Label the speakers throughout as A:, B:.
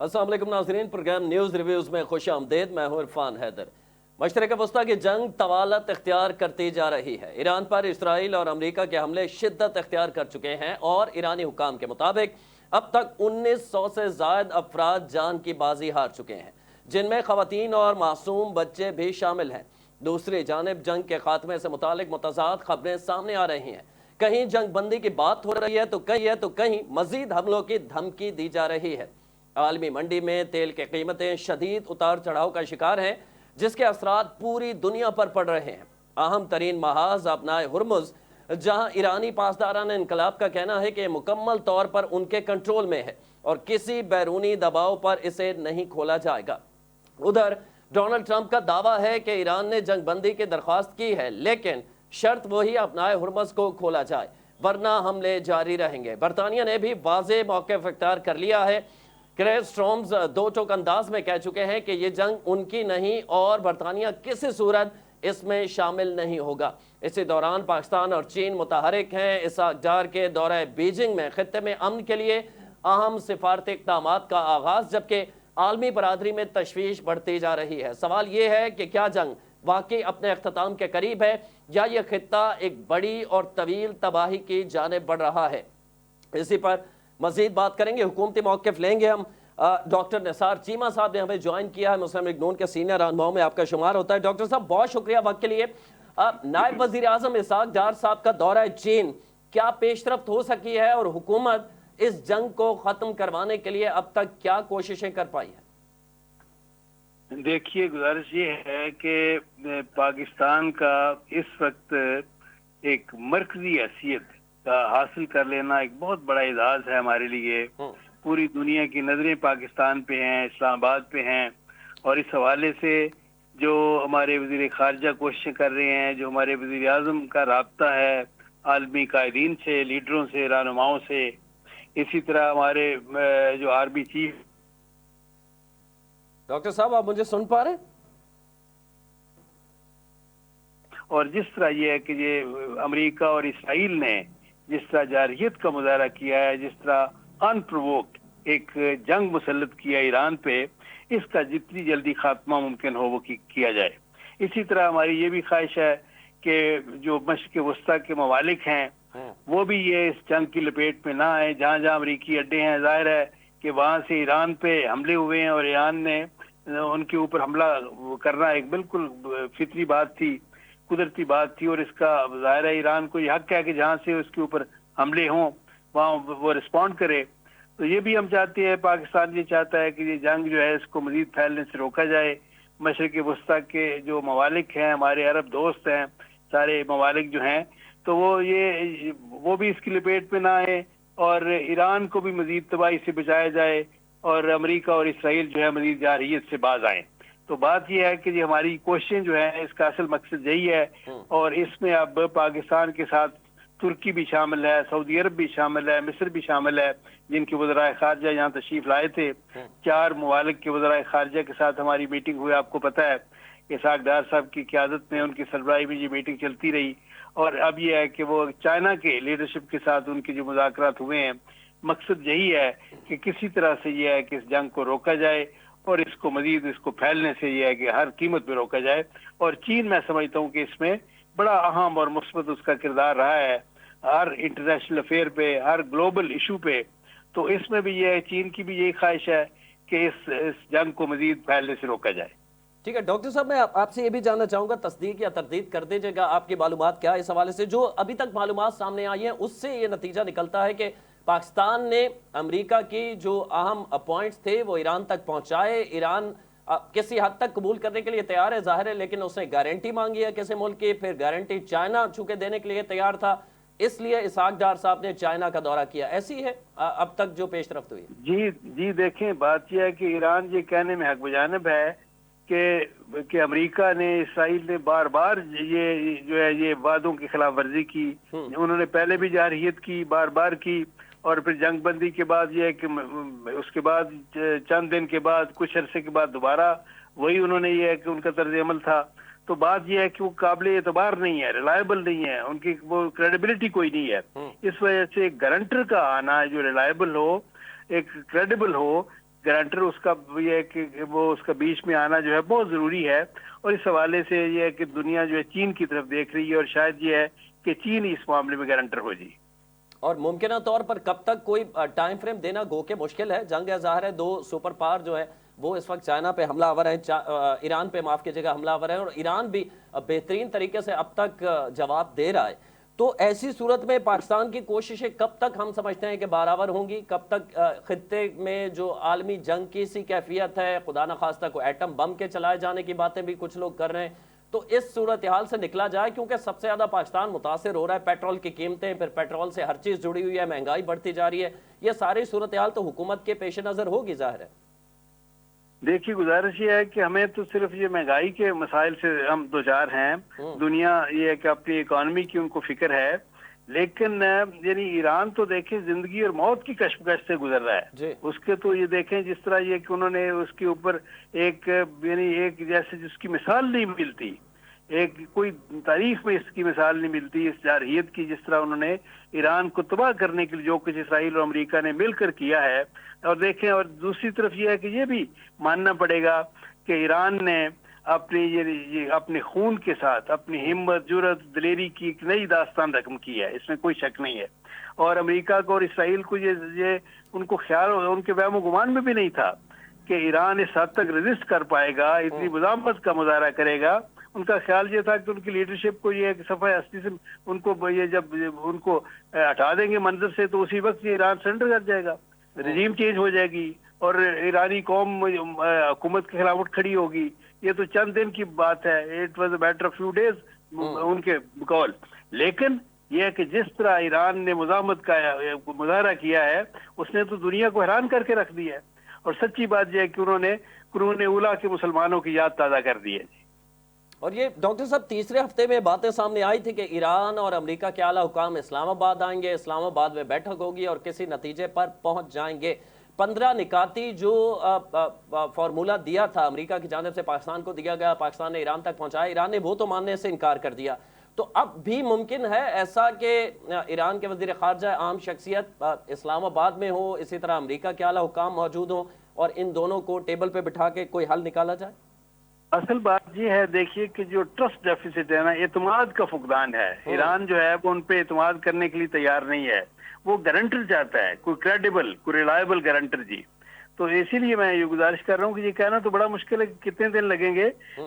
A: अस्सलाम वालेकुम नाज़रीन, प्रोग्राम न्यूज़ रिव्यूज़ में खुश आमदेद। मैं हूँ इरफान हैदर। मशरक़ वस्ता की जंग तवालत इख्तियार करती जा रही है। ईरान पर इसराइल और अमरीका के हमले शिद्दत इख्तियार कर चुके हैं और ईरानी हुकाम के मुताबिक अब तक 1900 से ज़ायद अफराद जान की बाजी हार चुके हैं, जिनमें ख़वातीन और मासूम बच्चे भी शामिल हैं। दूसरी जानिब जंग के खात्मे से मुतालिक मुतज़ाद खबरें सामने आ रही हैं। कहीं जंग बंदी की बात हो रही है तो कहीं मज़ीद हमलों की धमकी दी जा रही है। आलमी मंडी में तेल की कीमतें शदीद उतार चढ़ाव का शिकार हैं, जिसके असरात पूरी दुनिया पर पड़ रहे हैं। अहम तरीन महाज अपनाए हुर्मुज़, जहां ईरानी पासदारान इनकलाब का कहना है कि मुकम्मल तौर पर उनके कंट्रोल में है और किसी बैरूनी दबाव पर इसे नहीं खोला जाएगा। उधर डोनाल्ड ट्रंप का दावा है कि ईरान ने जंग बंदी की दरख्वास्त की है, लेकिन शर्त वही अपनाए हुर्मुज़ को खोला जाए, वरना हमले जारी रहेंगे। बरतानिया ने भी वाज़ेह मौक़िफ़ इख्तियार कर लिया है। क्रेग स्टोर्म्स दो टोक अंदाज में कह चुके हैं कि ये जंग उनकी नहीं और बरतानिया किसी सूरत इसमें शामिल नहीं होगा। इसी दौरान पाकिस्तान और चीन मुतहरिक हैं। इस अक़दार के दौरे बीजिंग में खित्ते में अमन के लिए अहम सिफारती इक़दामात का आगाज़, जबकि आलमी बरादरी में तशवीश बढ़ती जा रही है। सवाल ये है कि क्या जंग वाकई अपने अख्ताम के करीब है या यह खित्ता एक बड़ी और तवील तबाही की जानिब बढ़ रहा है। इसी पर मजीद बात करेंगे, हुकूमती मौक़िफ़ लेंगे हम। डॉक्टर निसार चीमा साहब ने हमें ज्वाइन किया है, मुस्लिम लीग नून के सीनियर रहनुमाओं में आपका शुमार होता है। डॉक्टर साहब बहुत शुक्रिया वक्त के लिए। नायब वज़ीर आज़म इसहाक डार साहब का दौरा चीन क्या पेशरफ्त हो सकी है और हुकूमत इस जंग को ख़त्म करवाने के लिए अब तक क्या कोशिशें कर पाई है?
B: देखिए, गुजारिश ये है कि पाकिस्तान का इस वक्त एक मरकजी हैसियत का हासिल कर लेना एक बहुत बड़ा एजाज है हमारे लिए। पूरी दुनिया की नजरें पाकिस्तान पे हैं, इस्लामाबाद पे हैं, और इस हवाले से जो हमारे वज़ीर ख़ारजा कोशिशें कर रहे हैं, जो हमारे वज़ीर आज़म का राब्ता है आलमी कायदीन से, लीडरों से, रहनुमाओं से, इसी तरह हमारे जो आर्मी चीफ।
A: डॉक्टर साहब आप मुझे सुन पा रहे हैं?
B: और जिस तरह ये है कि ये अमेरिका और इसराइल ने जिस तरह जारहियत का मुजाहरा किया है, जिस तरह अनप्रोवोक्ड एक जंग मुसल्लत किया ईरान पे, इसका जितनी जल्दी खात्मा मुमकिन हो वो किया जाए। इसी तरह हमारी ये भी ख्वाहिश है कि जो मशरिक़ वस्ता के ममालिक हैं वो भी ये इस जंग की लपेट में ना आए। जहाँ जहाँ अमरीकी अड्डे हैं, जाहिर है कि वहाँ से ईरान पे हमले हुए हैं और ईरान ने उनके ऊपर हमला करना एक बिल्कुल फितरी बात थी, कुदरती बात थी, और इसका ज़ाहिर है ईरान को यह हक है कि जहाँ से उसके ऊपर हमले हों वहाँ वो रिस्पॉन्ड करे। तो ये भी हम चाहते हैं, पाकिस्तान ये चाहता है कि ये जंग जो है इसको मजीद फैलने से रोका जाए। मशरिक़ वस्ता के जो ममालिक हैं, हमारे अरब दोस्त हैं, सारे ममालिक जो हैं, तो वो भी इसकी लपेट में ना आए और ईरान को भी मजीद तबाही से बचाया जाए और अमेरिका और इसराइल जो है मजीद जारहियत से बाज आए। तो बात यह है कि ये हमारी कोशिशें जो है इसका असल मकसद यही है, और इसमें अब पाकिस्तान के साथ तुर्की भी शामिल है, सऊदी अरब भी शामिल है, मिस्र भी शामिल है, जिनके वज़राए ख़ारजा यहाँ तशरीफ लाए थे। 4 ममालिक के वज़राए ख़ारजा के साथ हमारी मीटिंग हुई, आपको पता है। इसहाक डार साहब की क़यादत में, उनकी सरबराही में ये मीटिंग चलती रही, और अब यह है कि वो चाइना के लीडरशिप के साथ उनके जो मुज़ाकरात हुए हैं, मकसद यही है कि किसी तरह से यह है कि इस जंग को रोका जाए और इसको मजीद इसको फैलने से यह है कि हर कीमत पे रोका जाए। और चीन, मैं समझता हूँ कि इसमें बड़ा अहम और मुस्बत उसका किरदार रहा है हर इंटरनेशनल अफेयर पे, हर ग्लोबल इशू पे। तो इसमें भी यह चीन की भी यही ख्वाहिश है कि इस जंग को मजीद फैलने से रोका जाए।
A: ठीक है डॉक्टर साहब, मैं आपसे ये भी जानना चाहूंगा, तस्दीक या तरदीद कर दीजिएगा, आपकी मालूमात क्या है इस हवाले से? जो अभी तक मालूमात सामने आई है उससे ये नतीजा निकलता है कि पाकिस्तान ने अमेरिका की जो अहम पॉइंट्स थे वो ईरान तक पहुंचाए। ईरान किसी हद तक कबूल करने के लिए तैयार है, जाहिर है, लेकिन उसने गारंटी मांगी है किसी मुल्क की, फिर गारंटी चाइना चूंकि देने के लिए तैयार था, इसलिए इसहाक डार साहब ने चाइना का दौरा किया। ऐसी है अब तक जो पेशरफ्त हुई?
B: जी देखें, बात यह है कि ईरान ये कहने में हक बजानिब है कि अमेरिका ने, इसराइल ने बार बार ये जो है ये वादों की खिलाफ वर्जी की। उन्होंने पहले भी जारहियत की, बार बार की, और फिर जंग बंदी के बाद ये है कि उसके बाद चंद दिन के बाद, कुछ अरसे के बाद दोबारा वही उन्होंने ये है कि उनका तर्ज अमल था। तो बात यह है कि वो काबिल एतबार नहीं है, रिलायबल नहीं है, उनकी वो क्रेडिबिलिटी कोई नहीं है। इस वजह से एक गारंटर का आना जो रिलायबल हो, एक क्रेडिबल हो, गारंटर उसका ये है कि वो उसका बीच में आना जो है बहुत ज़रूरी है। और इस हवाले से ये है कि दुनिया जो है चीन की तरफ देख रही है, और शायद ये है कि चीन इस मामले में गारंटर हो जी।
A: और मुमकिन तौर पर कब तक, कोई टाइम फ्रेम देना गो के मुश्किल है? जंग ज़ाहिर है, दो सुपर पावर जो है वो इस वक्त चाइना पे हमलावर है, ईरान पे माफ कीजिएगा हमलावर है, और ईरान भी बेहतरीन तरीके से अब तक जवाब दे रहा है। तो ऐसी सूरत में पाकिस्तान की कोशिशें कब तक हम समझते हैं कि बारावर होंगी? कब तक खित्ते में जो आलमी जंग की सी कैफियत है, खुदा न खास्ता को एटम बम के चलाए जाने की बातें भी कुछ लोग कर रहे हैं, तो इस सूरत हाल से निकला जाए? क्योंकि सबसे ज़्यादा पाकिस्तान मुतासर हो रहा है, पेट्रोल की कीमतें, फिर पेट्रोल से हर चीज़ जुड़ी हुई है, महंगाई बढ़ती जा रही है, ये सारी सूरत हाल तो हुकूमत के पेश नज़र होगी ज़ाहिर है।
B: देखिए, गुजारिश ये है कि हमें तो सिर्फ ये महंगाई के मसाइल से हम दो चार हैं, दुनिया ये है कि अपनी इकॉनमी की उनको फिक्र है, लेकिन यानी ईरान तो देखें जिंदगी और मौत की कशमकश से गुजर रहा है। उसके तो ये देखें जिस तरह ये कि उन्होंने उसके ऊपर एक यानी एक जैसे जिसकी मिसाल नहीं मिलती, एक कोई तारीख में इसकी मिसाल नहीं मिलती इस जारहियत की, जिस तरह उन्होंने ईरान को तबाह करने के लिए जो कुछ इसराइल और अमेरिका ने मिलकर किया है। और देखें, और दूसरी तरफ ये है कि ये भी मानना पड़ेगा कि ईरान ने अपनी ये अपने खून के साथ अपनी हिम्मत, जुर्रत, दिलेरी की एक नई दास्तान रकम की है, इसमें कोई शक नहीं है। और अमेरिका को और इसराइल को ये उनको ख्याल, उनके वहम गुमान में भी नहीं था कि ईरान इस हद तक रेजिस्ट कर पाएगा, इतनी मुज़ाहमत का मुजाहरा करेगा। उनका ख्याल ये था कि उनकी लीडरशिप को ये सफ़ा हस्ती से उनको ये जब उनको हटा देंगे मंजर से, तो उसी वक्त ये ईरान सरेंडर कर जाएगा, रजीम चेंज हो जाएगी और ईरानी कौम हुकूमत के खिलाफ उठ खड़ी होगी। ये तो चंद दिन की बात है, it was a matter of few days उनके कॉल। लेकिन यह है कि जिस तरह ईरान ने मुज़ाहमत का मुजाहरा किया है, उसने तो दुनिया को हैरान करके रख दिया है। और सच्ची बात यह है कि उन्होंने कुरून उला के मुसलमानों की याद ताज़ा कर दी है।
A: और ये डॉक्टर साहब तीसरे हफ्ते में बातें सामने आई थी कि ईरान और अमेरिका के आला हुकाम इस्लामाबाद आएंगे, इस्लामाबाद में बैठक होगी और किसी नतीजे पर पहुंच जाएंगे। 15 निकाती जो फार्मूला दिया था अमेरिका की जानिब से पाकिस्तान को दिया गया, पाकिस्तान ने ईरान तक पहुंचाया, ईरान ने वो तो मानने से इनकार कर दिया। तो अब भी मुमकिन है ऐसा कि ईरान के वज़ीर ख़ारजा आम शख्सियत इस्लामाबाद में हो, इसी तरह अमेरिका के आला हुकाम मौजूद हो और इन दोनों को टेबल पे बिठा के कोई हल निकाला जाए?
B: असल बात ये है, देखिए कि जो ट्रस्ट डेफिसिट है ना, एतमाद का फुकदान है। ईरान जो है वो उन पे एतमाद करने के लिए तैयार नहीं है, वो गारंटर चाहता है, कोई क्रेडिबल, कोई रिलायबल गारंटर जी। तो इसीलिए मैं ये गुजारिश कर रहा हूँ कि ये कहना तो बड़ा मुश्किल है कि कितने दिन लगेंगे,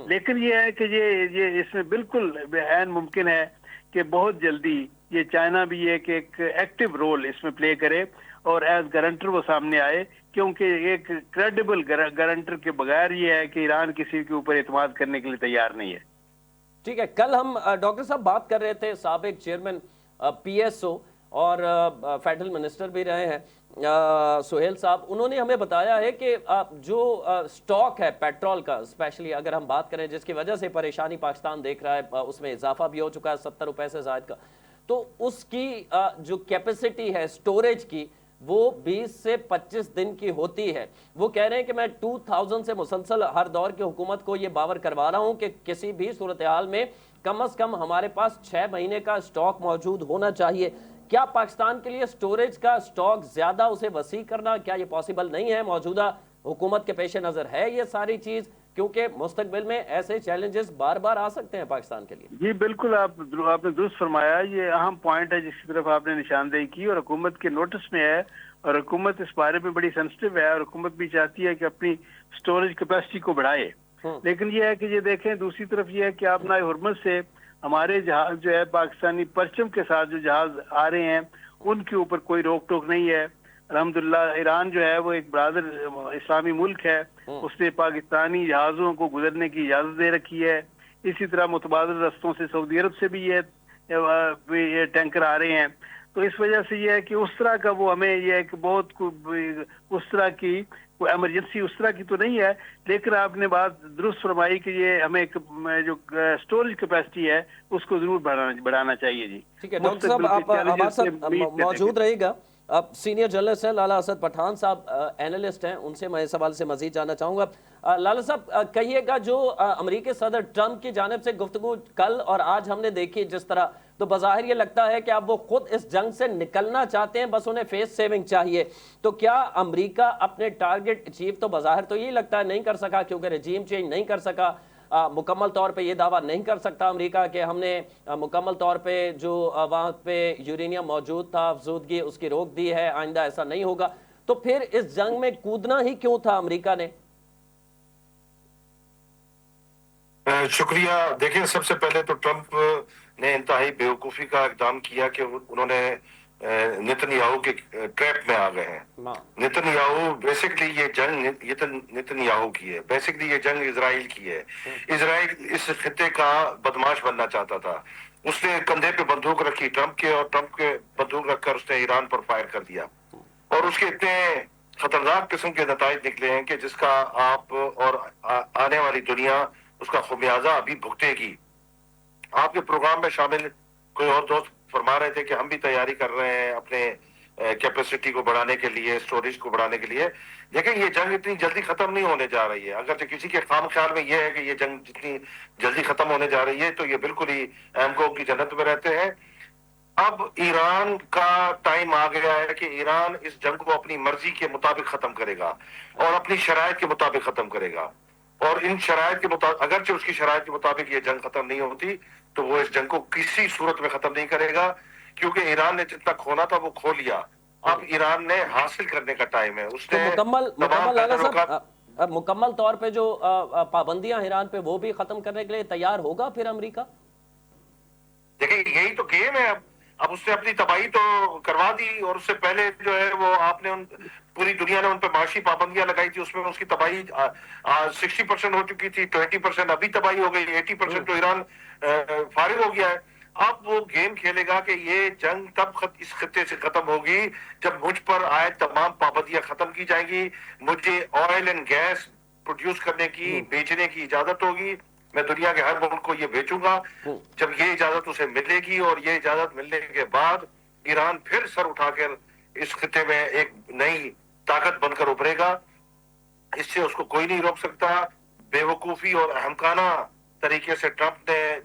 B: लेकिन ये है कि ये इसमें बिल्कुल बेहन मुमकिन है कि बहुत जल्दी ये चाइना भी एक एक्टिव रोल इसमें प्ले करे और एज गारंटर वो सामने आए, क्योंकि एक क्रेडिबल गारंटर के बगैर ये है कि ईरान किसी के ऊपर एतमाद करने के लिए तैयार नहीं है।
A: ठीक है, कल हम डॉक्टर साहब बात कर रहे थे, साबिक चेयरमैन PSO और फेडरल मिनिस्टर भी रहे हैं सुहेल साहब, उन्होंने हमें बताया है कि जो स्टॉक है पेट्रोल का, स्पेशली अगर हम बात करें जिसकी वजह से परेशानी पाकिस्तान देख रहा है, उसमें इजाफा भी हो चुका है 70 रुपए से ज़ायद का, तो उसकी जो कैपेसिटी है स्टोरेज की वो 20 से 25 दिन की होती है। वो कह रहे हैं कि मैं 2000 से मुसलसल हर दौर की हुकूमत को ये बावर करवा रहा हूं कि किसी भी सूरत हाल में कम से कम हमारे पास 6 महीने का स्टॉक मौजूद होना चाहिए। क्या पाकिस्तान के लिए स्टोरेज का स्टॉक ज्यादा उसे वसी करना, क्या ये पॉसिबल नहीं है? मौजूदा हुकूमत के पेश नजर है ये सारी चीज, क्योंकि मुस्तकबिल में ऐसे चैलेंजेस बार बार आ सकते हैं पाकिस्तान के लिए।
B: जी बिल्कुल, आपने दुरुस्त फरमाया, ये अहम पॉइंट है जिसकी तरफ आपने निशानदेही की और हुकूमत के नोटिस में है, और हुकूमत इस बारे में बड़ी सेंसिटिव है और हुकूमत भी चाहती है कि अपनी स्टोरेज कैपेसिटी को बढ़ाए। लेकिन ये है कि ये देखें, दूसरी तरफ ये है कि आप नाए हुर्मत से हमारे जहाज जो है पाकिस्तानी परचम के साथ जो जहाज आ रहे हैं उनके ऊपर कोई रोक टोक नहीं है। अल्हम्दुलिल्लाह ईरान जो है वो एक बरादर इस्लामी मुल्क है, उसने पाकिस्तानी जहाज़ों को गुजरने की इजाज़त दे रखी है। इसी तरह मुतबादिल रस्तों से सऊदी अरब से भी ये टैंकर आ रहे हैं। तो इस वजह से ये है कि उस तरह का वो हमें ये है कि बहुत उस तरह की कोई एमरजेंसी उस तरह की तो नहीं है, लेकिन आपने बात दुरुस्त फरमाई कि ये हमें एक जो स्टोरेज कैपेसिटी है उसको जरूर बढ़ाना चाहिए जी।
A: ठीक है डॉक्टर साहब, आप हमारे साथ मौजूद रहिएगा। اب سینئر جرنلسٹ ہیں لالا اسد پٹھان صاحب، اینالسٹ ہیں، ان سے میں اس حوالے سے مزید جاننا چاہوں گا۔ لالا صاحب کہیے گا، جو امریکی صدر ٹرمپ کی جانب سے گفتگو کل اور آج ہم نے دیکھی جس طرح، تو بظاہر یہ لگتا ہے کہ اب وہ خود اس جنگ سے نکلنا چاہتے ہیں، بس انہیں فیس سیونگ چاہیے۔ تو کیا امریکہ اپنے ٹارگٹ اچیو تو بظاہر تو یہی لگتا ہے نہیں کر سکا، کیونکہ رجیم چینج نہیں کر سکا، مکمل طور پہ یہ دعویٰ نہیں کر سکتا امریکہ کہ ہم نے مکمل طور پہ جو وہاں پہ یورینیم موجود تھا افزودگی اس کی روک دی ہے، آئندہ ایسا نہیں ہوگا، تو پھر اس جنگ میں کودنا ہی کیوں تھا امریکہ نے؟
C: شکریہ۔ دیکھیں، سب سے پہلے تو ٹرمپ نے انتہائی بیوقوفی کا اقدام کیا کہ انہوں نے نتن یاہو کے ٹریپ میں آ گئے ہیں۔ نتن یاہو بیسکلی یہ جنگ نتن یاہو کی ہے، بیسکلی یہ جنگ اسرائیل کی ہے۔ اسرائیل اس خطے کا بدماش بننا چاہتا تھا۔ اس نے کندھے پہ بندوق رکھی ٹرمپ کے، اور ٹرمپ کے بندوق رکھ کر اس نے ایران پر فائر کر دیا، اور اس کے اتنے خطرناک قسم کے نتائج نکلے ہیں کہ جس کا آپ اور آنے والی دنیا اس کا خمیازہ ابھی بھگتے گی۔ آپ کے پروگرام میں شامل کوئی اور دوست فرما رہے تھے کہ ہم بھی تیاری کر رہے ہیں اپنے کیپیسٹی کو بڑھانے کے لیے، سٹوریج کو بڑھانے کے لیے۔ دیکھیں، یہ جنگ اتنی جلدی ختم نہیں ہونے جا رہی ہے۔ اگرچہ کسی کے خام خیال میں یہ ہے کہ یہ جنگ جتنی جلدی ختم ہونے جا رہی ہے تو یہ بالکل ہی اہم کی جنت میں رہتے ہیں۔ اب ایران کا ٹائم آ گیا ہے کہ ایران اس جنگ کو اپنی مرضی کے مطابق ختم کرے گا اور اپنی شرائط کے مطابق ختم کرے گا، اور ان شرائط کے مطابق، اگرچہ اس کی شرائط کے مطابق یہ جنگ ختم نہیں ہوتی تو وہ اس جنگ کو کسی صورت میں ختم نہیں کرے گا، کیونکہ ایران نے جتنا کھونا تھا وہ کھو لیا۔ اب ایران نے حاصل کرنے کا ٹائم ہے۔ اس
A: تو
C: نے
A: مکمل لالا صاحب، مکمل طور پہ جو پابندیاں ایران پہ وہ بھی ختم کرنے کے لیے تیار ہوگا پھر امریکہ؟
C: دیکھیں، یہی تو گیم ہے۔ اب اس نے اپنی تباہی تو کروا دی، اور اس سے پہلے جو ہے وہ آپ نے پوری دنیا نے ان پہ معاشی پابندیاں لگائی تھی، اس میں اس کی تباہی 60% ہو چکی تھی، 20% ابھی تباہی ہو گئی، 80% تو ایران فارغ ہو گیا ہے۔ اب وہ گیم کھیلے گا کہ یہ جنگ تب اس خطے سے ختم ہوگی جب مجھ پر آئے تمام پابندیاں ختم کی جائیں گی، مجھے آئل اینڈ گیس پروڈیوس کرنے کی، بیچنے کی اجازت ہوگی، میں دنیا کے ہر ملک کو یہ بیچوں گا۔ جب یہ اجازت اسے ملے گی، اور یہ اجازت ملنے کے بعد ایران پھر سر اٹھا کر اس خطے میں ایک نئی طاقت بن کر ابھرے گا۔ اس سے اس کو کوئی نہیں روک سکتا۔ بے وقوفی اور احمقانہ طریقے سے ٹرمپ نے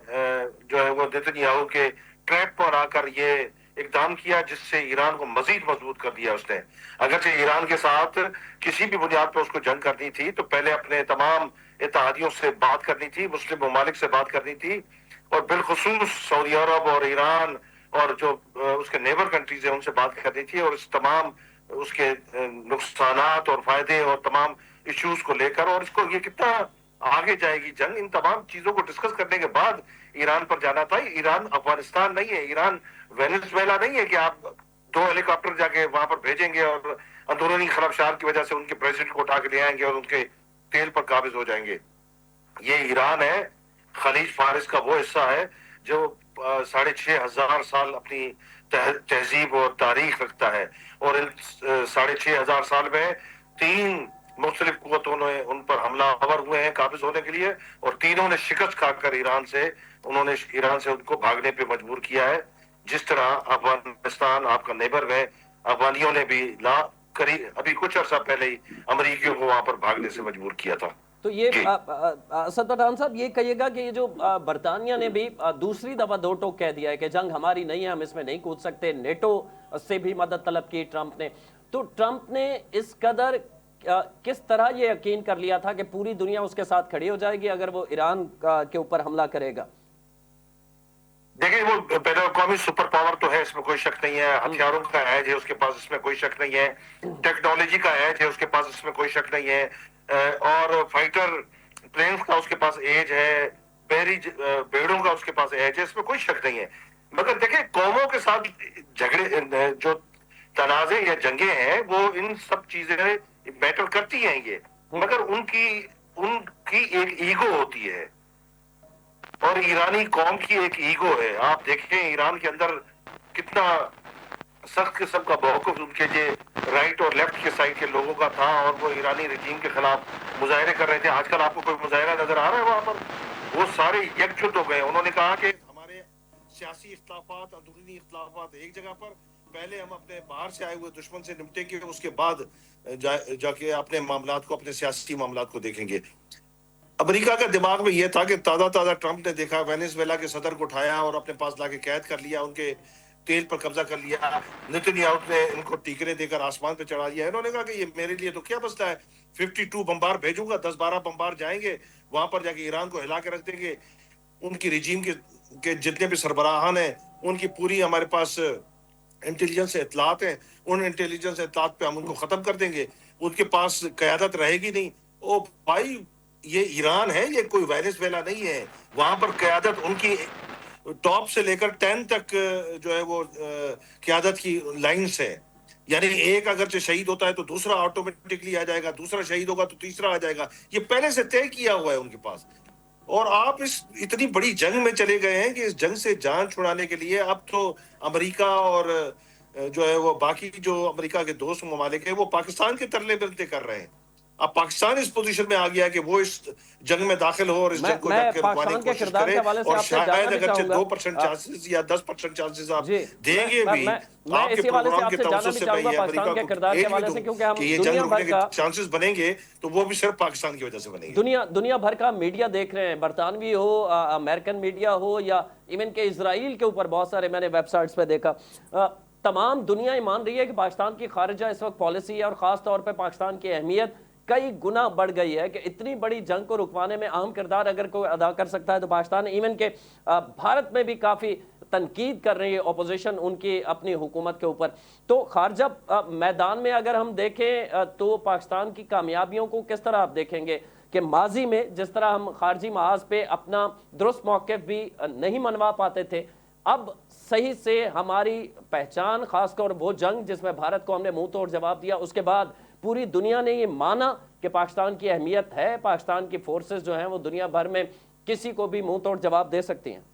C: جو ہے وہ نتن یاہو کے ٹریپ پر آ کر یہ اقدام کیا، جس سے ایران کو مزید مضبوط کر دیا اس نے۔ اگرچہ ایران کے ساتھ کسی بھی بنیاد پر اس کو جنگ کرنی تھی تو پہلے اپنے تمام اتحادیوں سے بات کرنی تھی، مسلم ممالک سے بات کرنی تھی، اور بالخصوص سعودی عرب اور ایران اور جو اس کے نیبر کنٹریز ہیں ان سے بات کرنی تھی، اور اس تمام اس کے نقصانات اور فائدے اور تمام ایشوز کو لے کر، اور اس کو یہ کتنا آگے جائے گی جنگ، ان تمام چیزوں کو ڈسکس کرنے کے بعد ایران پر جانا تھا۔ ایران افغانستان نہیں ہے، ایران وینزویلا نہیں ہے کہ آپ 2 ہیلی کاپٹر جا کے وہاں پر بھیجیں گے اور اندرونی خرابشار کی وجہ سے ان کے پریزیڈنٹ کو اٹھا کے لے آئیں گے اور ان کے تیل پر قابض ہو جائیں گے۔ یہ ایران ہے، خلیج فارس کا وہ حصہ ہے جو 6500 سال اپنی تہذیب اور تاریخ رکھتا ہے، اور ان 6500 سال میں 3 مختلف قوتوں نے ان پر حملہ آور ہوئے ہیں قابض ہونے کے لیے، اور تینوں نے شکست کھا کر ایران سے ان کو بھاگنے پہ مجبور کیا ہے۔ جس طرح افغانستان آپ کا نیبر ہے، افغانیوں نے بھی ابھی کچھ عرصہ پہلے ہی امریکیوں کو وہاں پر بھاگنے سے مجبور کیا تھا۔
A: تو یہ اسد پٹھان صاحب یہ کہیے گا کہ یہ جو برطانیہ نے بھی دوسری دفعہ دو ٹوک کہہ دیا ہے کہ جنگ ہماری نہیں ہے، ہم اس میں نہیں کود سکتے، نیٹو سے بھی مدد طلب کی ٹرمپ نے، تو ٹرمپ نے اس قدر کس طرح یہ یقین کر لیا تھا کہ پوری دنیا اس کے ساتھ کھڑی ہو جائے گی اگر وہ ایران کے اوپر حملہ کرے گا؟
C: دیکھیں، وہ بین الاقوامی سپر پاور تو ہے، اس میں کوئی شک نہیں ہے، ہتھیاروں کا ایج ہے اس کے پاس، اس میں کوئی شک نہیں ہے، ٹیکنالوجی کا ایج ہے اس کے پاس، اس میں کوئی شک نہیں ہے، اور فائٹر پلینز کا اس کے پاس ایج ہے، بیڑوں کا اس کے پاس ایج ہے، اس میں کوئی شک نہیں ہے۔ مگر دیکھیں، قوموں کے ساتھ جھگڑے، جو تنازع یا جنگیں ہیں، وہ ان سب چیزیں میٹر کرتی ہیں یہ، مگر ان کی ایک ایگو ہوتی ہے، اور ایرانی قوم کی ایک ایگو ہے۔ آپ دیکھیں ایران کے اندر کتنا سخت قسم کا موقف ان کے رائٹ اور لیفٹ کے سائڈ کے لوگوں کا تھا، اور وہ ایرانی رجیم کے خلاف مظاہرے کر رہے تھے۔ آج کل آپ کو کوئی مظاہرہ نظر آ رہا ہے وہاں پر؟ وہ سارے یکجہت ہو گئے۔ انہوں نے کہا کہ ہمارے سیاسی اختلافات، اندرونی اختلافات ایک جگہ پر، पहले हम अपने बाहर से आए हुए दुश्मन से निपटेंगे, उसके बाद जाके अपने मामलात को, अपने सियासी मामलात को देखेंगे। अमेरिका का दिमाग में यह था कि ताज़ा ट्रंप ने देखा, वेनेजुएला के सदर को उठाया और अपने पास लाके कैद कर लिया, उनके तेल पर कब्जा कर लिया। नेतन्याहू ने इनको टीकरे देकर आसमान पे चढ़ा दिया। इन्होंने कहा कि ये मेरे लिए तो क्या बचता है, 52 बम्बार भेजूंगा, 10-12 बम्बार जाएंगे वहां पर, जाके ईरान को हिला के रख देंगे। उनकी रिजीम के जितने भी सरबराहान हैं, उनकी पूरी हमारे पास इंटेलिजेंस इतलात हैं, उन इंटेलिजेंस इतलात पे हम उनको खत्म कर देंगे, उनके पास क़यादत रहेगी नहीं। ओ भाई, ये ईरान है, ये कोई वेनेजुएला नहीं है। वहां पर क़यादत उनकी टॉप से लेकर 10 तक जो है वो क़यादत की लाइन्स है। यानी एक अगर जो शहीद होता है तो दूसरा ऑटोमेटिकली आ जाएगा, दूसरा शहीद होगा तो तीसरा आ जाएगा। ये पहले से तय किया हुआ है उनके पास। और आप इस इतनी बड़ी जंग में चले गए हैं कि इस जंग से जान छुड़ाने के लिए अब तो अमेरिका और जो है वो बाकी जो अमेरिका के दोस्त ममालिक हैं, वो पाकिस्तान के तरले बिनते कर रहे हैं। अब पाकिस्तान इस पोजीशन में आ गया है कि वो इस जंग में दाखिल हो और इस जंग को जाके रुकवाने की कोशिश करे। और शायद अगर 2% चांसेस या 10% चांसेस आप देंगे भी आपके प्रोग्राम के तवज्जुह से, मैं ये अमेरिका को एक भी दूं कि ये जंग रुकने के चांसेस बनेंगे तो वो भी सिर्फ पाकिस्तान की वजह से बनेंगे।
A: दुनिया भर का मीडिया देख रहे हैं, बरतानवी हो, अमेरिकन मीडिया हो, या इवन के इजराइल के ऊपर बहुत सारे मैंने वेबसाइट्स पे देखा, तमाम दुनिया ये मान रही है कि पाकिस्तान की खारिजा इस वक्त पॉलिसी है और खास तौर पे पाकिस्तान की अहमियत कई गुना बढ़ गई है कि इतनी बड़ी जंग को रुकवाने में अहम किरदार अगर कोई अदा कर सकता है तो पाकिस्तान। इवन के भारत में भी काफ़ी तनकीद कर रही है अपोजिशन उनकी अपनी हुकूमत के ऊपर। तो खारजा मैदान में अगर हम देखें तो पाकिस्तान की कामयाबियों को किस तरह आप देखेंगे कि माजी में जिस तरह हम खारजी महाज पे अपना दुरुस्त मौक़िफ़ भी नहीं मनवा पाते थे, अब सही से हमारी पहचान, खासकर वो जंग जिसमें भारत को हमने मुंह तोड़ जवाब दिया, उसके बाद पूरी दुनिया ने ये माना कि पाकिस्तान की अहमियत है, पाकिस्तान की फोर्सेस जो हैं वो दुनिया भर में किसी को भी मुंह तोड़ जवाब दे सकती हैं।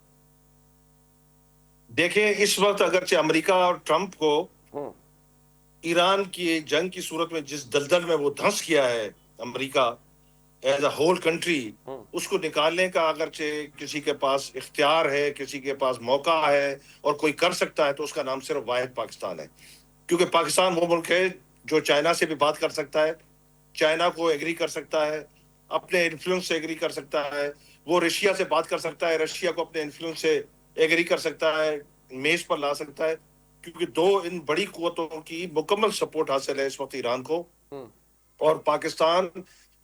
C: देखिए, इस वक्त अगरचे अमेरिका और ट्रंप को ईरान की जंग की सूरत में जिस दलदल में वो धंस किया है America as a whole country, उसको निकालने का अगरचे किसी के पास इख्तियार है, किसी के पास मौका है और कोई कर सकता है, तो उसका नाम सिर्फ वाहिद पाकिस्तान है। क्योंकि पाकिस्तान वो मुल्क है जो चाइना से भी बात कर सकता है, चाइना को एग्री कर सकता है, अपने इन्फ्लुएंस से एग्री कर सकता है, वो रशिया से बात कर सकता है, रशिया को अपने इन्फ्लुएंस से एग्री कर सकता है, मेज पर ला सकता है। क्योंकि दो इन बड़ी कुव्वतों की मुकम्मल सपोर्ट हासिल है इस वक्त ईरान को। और पाकिस्तान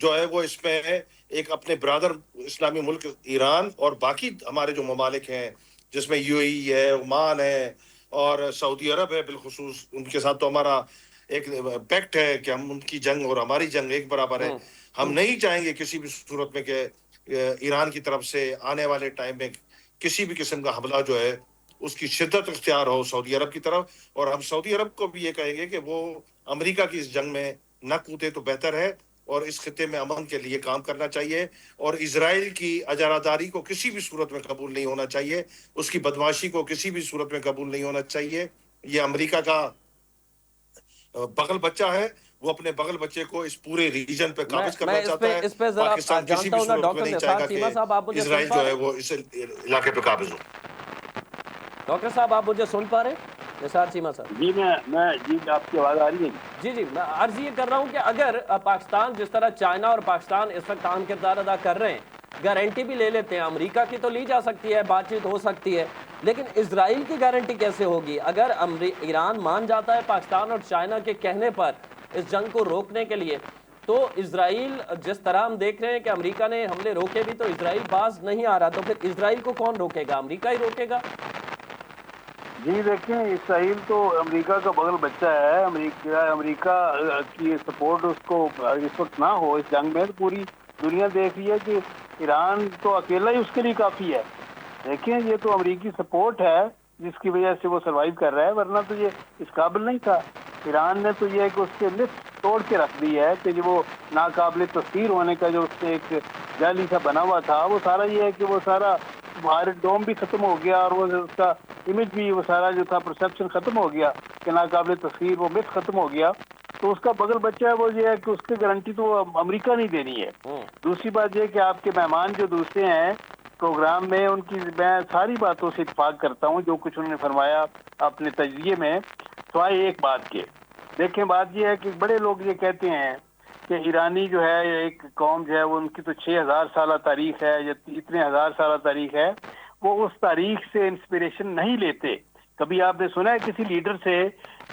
C: जो है वो इसमें एक अपने ब्रादर इस्लामी मुल्क ईरान और बाकी हमारे जो ममालिक हैं, जिसमें यूएई है, ओमान है और सऊदी अरब है बिलखुसूस, उनके साथ तो हमारा एक पैक्ट है कि हम उनकी जंग और हमारी जंग एक बराबर है। हम नहीं चाहेंगे किसी भी सूरत में कि ईरान की तरफ से आने वाले टाइम में किसी भी किस्म का हमला जो है उसकी शिद्दत इख्तियार हो सऊदी अरब की तरफ। और हम सऊदी अरब को भी ये कहेंगे कि वो अमेरिका की इस जंग में न कूदे तो बेहतर है और इस खिते में अमन के लिए काम करना चाहिए। और इजराइल की अजारादारी को किसी भी सूरत में कबूल नहीं होना चाहिए, उसकी बदमाशी को किसी भी सूरत में कबूल नहीं होना चाहिए। ये अमेरिका का बगल बच्चा है, वो अपने बगल बच्चे को इस पूरे रीजन पे काबिज करना चाहता है। पाकिस्तान किसी भी सूरत में नहीं चाहेगा कि इजराइल जो है वो इस इलाके पे काबिज हो।
A: डॉक्टर साहब, आप मुझे सुन पा रहे हैं? निसार चीमा साहब
B: जी, मैं आपकी आवाज़ आ रही है?
A: जी, मैं अर्ज ये कर रहा हूँ कि अगर पाकिस्तान जिस तरह चाइना और पाकिस्तान इस वक्त अहम किरदार अदा कर रहे हैं, गारंटी भी ले लेते हैं, अमेरिका की तो ली जा सकती है, बातचीत हो सकती है, लेकिन इजराइल की गारंटी कैसे होगी? अगर ईरान मान जाता है पाकिस्तान और चाइना के कहने पर इस जंग को रोकने के लिए, तो इजराइल जिस तरह हम देख रहे हैं कि अमेरिका ने हमले रोके भी तो इजराइल बाज नहीं आ रहा, तो फिर इजराइल को कौन रोकेगा? अमेरिका ही रोकेगा?
B: जी देखिए, इसराइल तो अमेरिका का बगल बच्चा है। अमेरिका की सपोर्ट उसको इस वक्त ना हो इस जंग में, तो पूरी दुनिया देख रही है कि ईरान तो अकेला ही उसके लिए काफ़ी है। देखिए, ये तो अमेरिकी सपोर्ट है जिसकी वजह से वो सर्वाइव कर रहा है, वरना तो ये इस काबिल नहीं था। ईरान ने तो ये है कि उसके लिस्ट तोड़ के रख दी है कि जो वो नाकाबिल तस्वीर होने का जो उससे एक जाली सा बना हुआ था, वो सारा ये है कि वो सारा भारत डोम भी खत्म हो गया और वो उसका इमेज भी, वो सारा जो था परसेप्शन खत्म हो गया कि नाकाबिल तस्वीर, वो मिथ खत्म हो गया। तो उसका बगल बच्चा है वो ये है कि उसकी गारंटी तो अमेरिका नहीं देनी है। दूसरी बात ये कि आपके मेहमान जो दूसरे हैं प्रोग्राम में, उनकी मैं सारी बातों से इत्तेफाक करता हूँ जो कुछ उन्होंने फरमाया अपने तजज़िये में। سوائے ایک بات کے. دیکھیں بات یہ ہے کہ بڑے لوگ یہ کہتے ہیں کہ ایرانی جو ہے ایک قوم جو ہے وہ ان کی تو 6000 سالہ تاریخ ہے یا اتنے ہزار سالہ تاریخ ہے, وہ اس تاریخ سے انسپریشن نہیں لیتے. کبھی آپ نے سنا ہے کسی لیڈر سے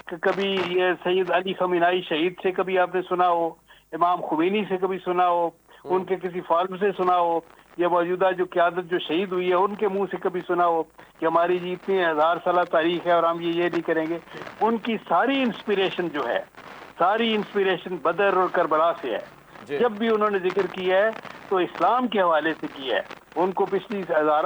B: کہ کبھی یہ سید علی خامنہئی شہید سے کبھی آپ نے سنا ہو, امام خمینی سے کبھی سنا ہو, ان کے کسی فالو سے سنا ہو, یا موجودہ جو قیادت جو شہید ہوئی ہے ان کے منہ سے کبھی سنا ہو کہ ہماری جی اتنی ہزار سالہ تاریخ ہے اور ہم یہ نہیں کریں گے. ان کی ساری انسپریشن جو ہے, ساری انسپریشن بدر اور کربلا سے ہے. جب بھی انہوں نے ذکر کیا ہے تو اسلام کے حوالے سے کیا ہے. ان کو پچھلی ہزار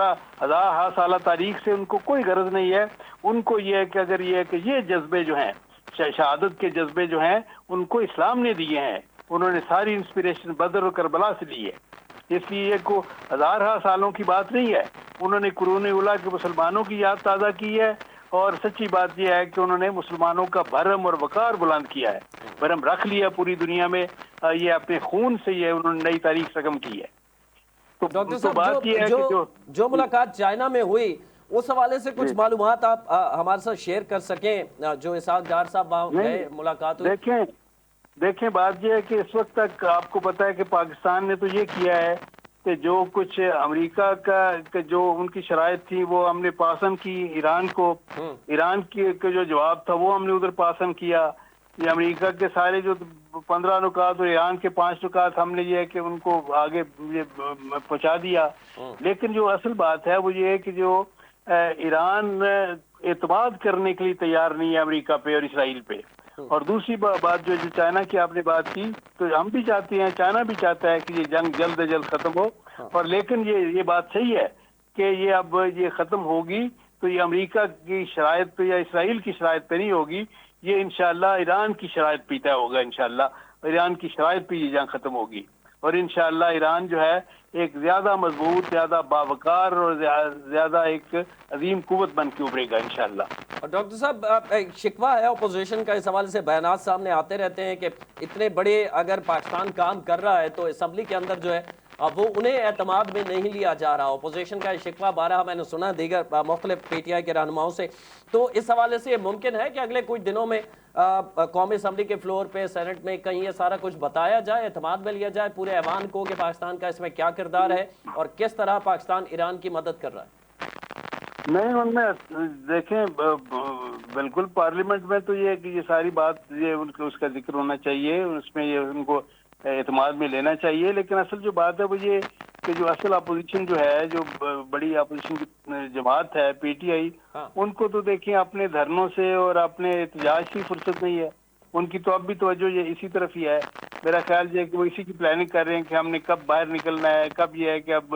B: سالہ تاریخ سے ان کو کوئی غرض نہیں ہے. ان کو یہ ہے کہ اگر یہ ہے کہ یہ جذبے جو ہیں, شہادت کے جذبے جو ہیں, ان کو اسلام نے دیے ہیں. انہوں نے ساری انسپریشن بدر اور کربلا سے لی ہے. اس لیے یہ کو ہزار سالوں کی بات نہیں ہے. انہوں نے قرون اولیٰ کے مسلمانوں کی یاد تازہ کی ہے, اور سچی بات یہ ہے کہ انہوں نے مسلمانوں کا بھرم اور وقار بلند کیا ہے, بھرم رکھ لیا پوری دنیا میں. یہ اپنے خون سے یہ انہوں نے نئی تاریخ رقم کی ہے.
A: ڈاکٹر
B: تو بات یہ ہے کہ
A: جو ملاقات چائنا میں ہوئی اس حوالے سے کچھ معلومات آپ ہمارے ساتھ شیئر کر سکیں, جو اسحاق ڈار صاحب وہاں گئے, ملاقات ہوئی.
B: دیکھیں بات یہ ہے کہ اس وقت تک آپ کو پتا ہے کہ پاکستان نے تو یہ کیا ہے کہ جو کچھ امریکہ کا جو ان کی شرائط تھی وہ ہم نے پاسن کی ایران کو. ایران کی جو جواب تھا وہ ہم نے ادھر پاسن کیا. یہ امریکہ کے سارے جو 15 نکات اور ایران کے 5 نکات ہم نے یہ ہے کہ ان کو آگے پہنچا دیا. لیکن جو اصل بات ہے وہ یہ ہے کہ جو ایران اعتماد کرنے کے لیے تیار نہیں ہے امریکہ پہ اور اسرائیل پہ. اور دوسری بات جو چائنا کی آپ نے بات کی, تو ہم بھی چاہتے ہیں, چائنا بھی چاہتا ہے کہ یہ جنگ جلد از جلد ختم ہو. اور لیکن یہ بات صحیح ہے کہ یہ اب یہ ختم ہوگی تو یہ امریکہ کی شرائط پہ یا اسرائیل کی شرائط پہ نہیں ہوگی, یہ انشاءاللہ ایران کی شرائط پہ طے ہوگا. انشاءاللہ ایران کی شرائط پہ یہ جنگ ختم ہوگی, اور انشاءاللہ ایران جو ہے ایک زیادہ مضبوط, زیادہ باوقار اور زیادہ ایک عظیم قوت بن کے ابھرے گا انشاءاللہ.
A: ڈاکٹر صاحب, شکوہ ہے اپوزیشن کا, اس حوالے سے بیانات سامنے آتے رہتے ہیں کہ اتنے بڑے اگر پاکستان کام کر رہا ہے تو اسمبلی کے اندر جو ہے وہ انہیں اعتماد میں نہیں لیا جا رہا. اپوزیشن کا شکوہ بارہ میں نے سنا دیگر مختلف پی ٹی آئی کے رہنماؤں سے. تو اس حوالے سے یہ ممکن ہے کہ اگلے کچھ دنوں میں قومی اسمبلی کے فلور پہ, سینٹ میں کہیں یہ سارا کچھ بتایا جائے, اعتماد میں لیا جائے پورے ایوان کو کہ پاکستان کا اس میں کیا کردار ہے اور کس طرح پاکستان ایران کی مدد کر رہا ہے؟
B: نہیں, ان میں دیکھیں بالکل پارلیمنٹ میں تو یہ ہے کہ یہ ساری بات یہ اس کا ذکر ہونا چاہیے, اس میں یہ ان کو اعتماد میں لینا چاہیے. لیکن اصل جو بات ہے وہ یہ کہ جو اصل اپوزیشن جو ہے, جو بڑی اپوزیشن کی جماعت ہے پی ٹی آئی, ان کو تو دیکھیں اپنے دھرنوں سے اور اپنے احتجاج کی فرصت نہیں ہے. ان کی تو اب بھی توجہ یہ اسی طرف ہی ہے. میرا خیال یہ ہے کہ وہ اسی کی پلاننگ کر رہے ہیں کہ ہم نے کب باہر نکلنا ہے, کب یہ ہے کہ اب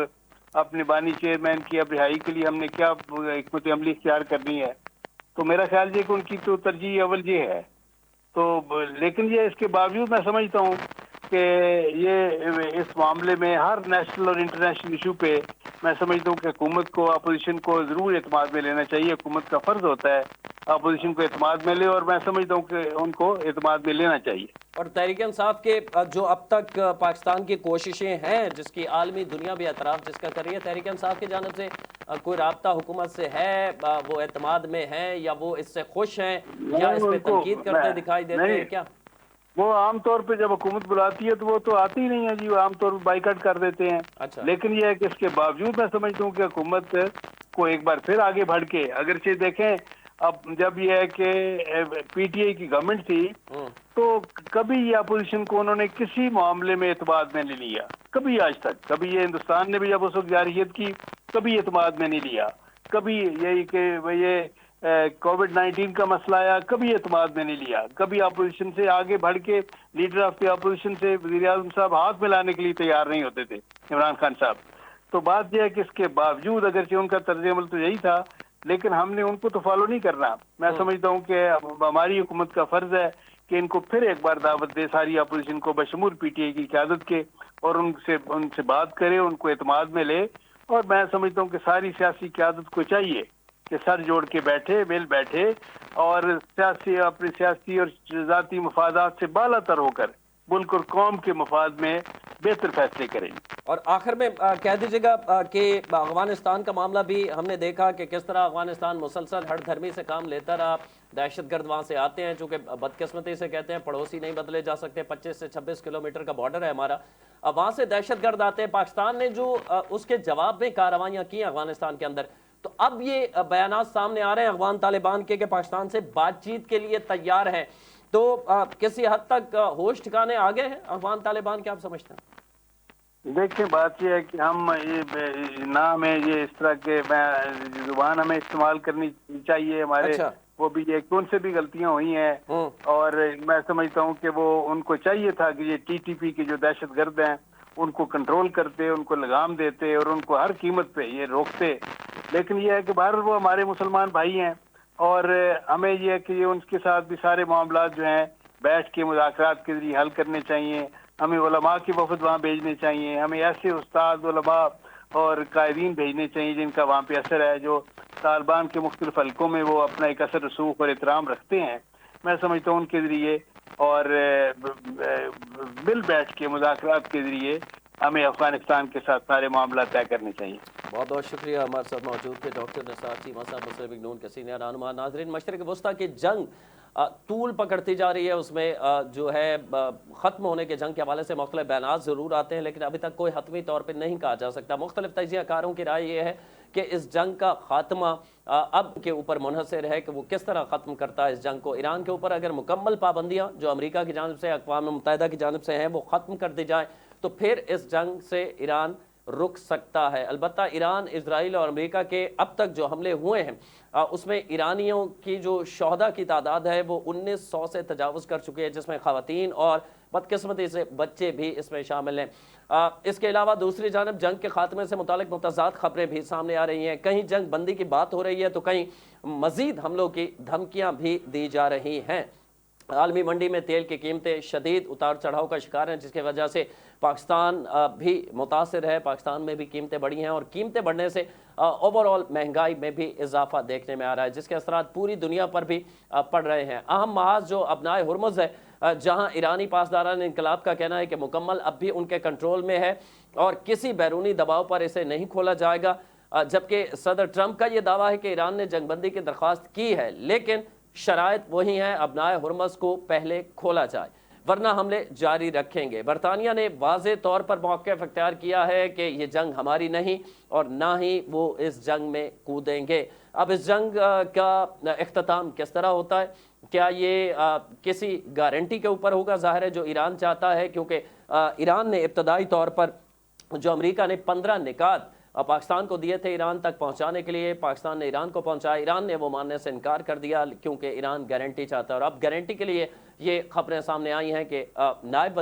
B: اپنے بانی چیئرمین کی اب رہائی کے لیے ہم نے کیا حکمت عملی اختیار کرنی ہے. تو میرا خیال یہ کہ ان کی تو ترجیح اول یہ ہے. تو لیکن یہ اس کے باوجود میں سمجھتا ہوں کہ یہ اس معاملے میں ہر نیشنل اور انٹرنیشنل ایشو پہ میں سمجھتا ہوں کہ حکومت کو, اپوزیشن کو ضرور اعتماد میں لینا چاہیے. حکومت کا فرض ہوتا ہے اپوزیشن کو اعتماد میں لے, اور میں سمجھتا ہوں کہ ان کو اعتماد میں لینا چاہیے.
A: اور تحریک انصاف کے جو اب تک پاکستان کی کوششیں ہیں, جس کی عالمی دنیا بھی اعتراف جس کا کر رہی ہے, تحریک انصاف کی جانب سے کوئی رابطہ حکومت سے ہے, وہ اعتماد میں ہے یا وہ اس سے خوش ہیں یا اس پہ تنقید کرتے دکھائی دیتے ہیں کیا؟
B: وہ عام طور پہ جب حکومت بلاتی ہے تو وہ تو آتی ہی نہیں ہے جی, وہ عام طور پہ بائیکاٹ کر دیتے ہیں. لیکن یہ ہے کہ اس کے باوجود میں سمجھتا ہوں کہ حکومت کو ایک بار پھر آگے بڑھ کے, اگرچہ دیکھیں اب جب یہ ہے کہ پی ٹی آئی کی گورنمنٹ تھی تو کبھی یہ اپوزیشن کو انہوں نے کسی معاملے میں اعتماد میں نہیں لیا, کبھی آج تک. کبھی یہ ہندوستان نے بھی جب اس وقت جارحیت کی کبھی اعتماد میں نہیں لیا. کبھی یہی کہ یہ کووڈ-19 کا مسئلہ آیا کبھی اعتماد میں نہیں لیا. کبھی اپوزیشن سے آگے بڑھ کے لیڈر آف دی اپوزیشن سے وزیر اعظم صاحب ہاتھ ملانے کے لیے تیار نہیں ہوتے تھے, عمران خان صاحب. تو بات یہ ہے کہ اس کے باوجود اگرچہ ان کا طرز عمل تو یہی تھا, لیکن ہم نے ان کو تو فالو نہیں کرنا. میں سمجھتا ہوں کہ ہماری حکومت کا فرض ہے کہ ان کو پھر ایک بار دعوت دے ساری اپوزیشن کو بشمول پی ٹی آئی کی قیادت کے, اور ان سے بات کرے, ان کو اعتماد میں لے. اور میں سمجھتا ہوں کہ ساری سیاسی قیادت کو چاہیے کہ سر جوڑ کے بیٹھے, مل بیٹھے, اور اپنے سیاسی اور ذاتی مفادات سے بالا تر ہو کر ملک اور قوم کے مفاد میں بہتر فیصلے کریں.
A: اور آخر میں کہہ دیجیے گا کہ افغانستان کا معاملہ بھی ہم نے دیکھا کہ کس طرح افغانستان مسلسل ہر دھرمی سے کام لیتا رہا, दहशत गर्द वहाँ से आते हैं, चूँकि बदकिस्मती से कहते हैं पड़ोसी नहीं बदले जा सकते, 25 से 26 किलोमीटर का बॉर्डर है हमारा। अब वहाँ से दहशत गर्द आते हैं, पाकिस्तान ने जो उसके जवाब में कार्रवाइयाँ की अफगानिस्तान के अंदर, तो अब ये बयानात सामने आ रहे हैं अफगान तालिबान के कि पाकिस्तान से बातचीत के लिए तैयार है। तो किसी हद तक होश ठिकाने आ गए हैं अफगान तालिबान के, आप समझते हैं?
B: देखिए, बात यह है कि हम ये ना हमें ये इस तरह के जुबान हमें इस्तेमाल करनी चाहिए हमारे।
A: अच्छा।
B: वो भी ये कौन से भी गलतियां हुई हैं, और मैं समझता हूं कि वो उनको चाहिए था कि ये टीटीपी के जो दहशतगर्द हैं उनको कंट्रोल करते, उनको लगाम देते और उनको हर कीमत पे ये रोकते। लेकिन ये है कि बाहर वो हमारे मुसलमान भाई हैं, और हमें ये है कि ये उनके साथ भी सारे मामला जो हैं बैठ के मुज़ाकरात के जरिए हल करने चाहिए। हमें उलमा की वफद वहाँ भेजने चाहिए, हमें ऐसे उस्ताद उलमा और कायदीन भेजने चाहिए जिनका वहाँ पे असर है, जो तालिबान के मुख्तलिफ हल्कों में वो अपना एक असर रसूख और एहतराम रखते हैं। मैं समझता हूँ उनके जरिए और मिल बैठ के मुज़ाकरात के जरिए हमें अफगानिस्तान के साथ सारे मामला तय करने चाहिए।
A: बहुत बहुत शुक्रिया हमारे साथ मौजूद थे डॉक्टर निसार चीमा साहब, मुस्लिम लीग नून के सीनियर रहनुमा। नाज़रीन, मशरिक़ वस्ता की जंग तूल पकड़ती जा रही है, उसमें जो है ख़त्म होने के जंग के हवाले से मुख्तलिफ बयानात ज़रूर आते हैं, लेकिन अभी तक कोई हतमी तौर पर नहीं कहा जा सकता। मुख्तलिफ तजियाकारों की राय ये है कि इस जंग का ख़ात्मा अब के ऊपर मुनहसर है कि वो किस तरह ख़त्म करता है इस जंग को। ईरान के ऊपर अगर मुकम्मल पाबंदियाँ जो अमेरिका की जानिब से, अक़वाम मुत्तहिदा की जानिब से हैं, वो ख़त्म कर दी जाए तो फिर इस जंग से ईरान रुक सकता है। अलबत्ता ईरान, इजराइल और अमेरिका के अब तक जो हमले हुए हैं उसमें ईरानियों की जो शहदा की तादाद है वो 1900 से तजावज़ कर चुके हैं, जिसमें ख़वातीन और बदकिस्मती से बच्चे भी इसमें शामिल हैं। इसके अलावा दूसरी जानब जंग के खात्मे से मुतालिक मुतज़ाद खबरें भी सामने आ रही हैं। कहीं जंग बंदी की बात हो रही है तो कहीं मज़ीद हमलों की धमकियाँ भी दी जा रही हैं। आलमी मंडी में तेल की कीमतें शदीद उतार चढ़ाव का शिकार हैं, जिसकी वजह से पाकिस्तान भी मुतासिर है। पाकिस्तान में भी कीमतें बढ़ी हैं और कीमतें बढ़ने से ओवरऑल महंगाई में भी इजाफा देखने में आ रहा है, जिसके असरात पूरी दुनिया पर भी पड़ रहे हैं। अहम महाज जो अपनाए हुर्मुज़ है, जहां ईरानी पासदारान इनकलाब का कहना है कि मुकम्मल अब भी उनके कंट्रोल में है और किसी बैरूनी दबाव पर इसे नहीं खोला जाएगा, जबकि सदर ट्रंप का यह दावा है कि ईरान ने जंगबंदी की दरख्वास्त की है, लेकिन शराइत वही हैं, अपनाए हुर्मुज़ को पहले खोला जाए वरना हमले जारी रखेंगे। बरतानिया ने वाज़े तौर पर मौक़िफ़ इख्तियार किया है कि ये जंग हमारी नहीं और ना ही वो इस जंग में कूदेंगे। अब इस जंग का इख्तिताम किस तरह होता है, क्या ये किसी गारंटी के ऊपर होगा? ज़ाहिर है जो ईरान चाहता है, क्योंकि ईरान ने इब्तदाई तौर पर जो अमेरिका ने 15 निकात पाकिस्तान को दिए थे ईरान तक पहुंचाने के लिए, पाकिस्तान ने ईरान को पहुंचाया, ईरान ने वो मानने से इनकार कर दिया क्योंकि ईरान गारंटी चाहता है। और अब गारंटी के लिए ये खबरें सामने आई हैं कि नायब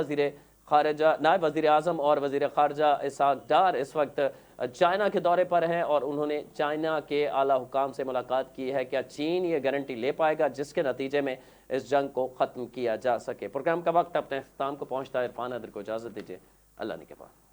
A: वज़ीर आज़म और वज़ीर ख़ारजा इसहाक़ डार इस वक्त चाइना के दौरे पर हैं और उन्होंने चाइना के आला हुकाम से मुलाकात की है। क्या चीन ये गारंटी ले पाएगा जिसके नतीजे में इस जंग को ख़त्म किया जा सके? प्रोग्राम का वक्त अपने इख्तिताम को पहुँचता है। इरफान हैदर को इजाज़त दीजिए, अल्लाह ने के पास।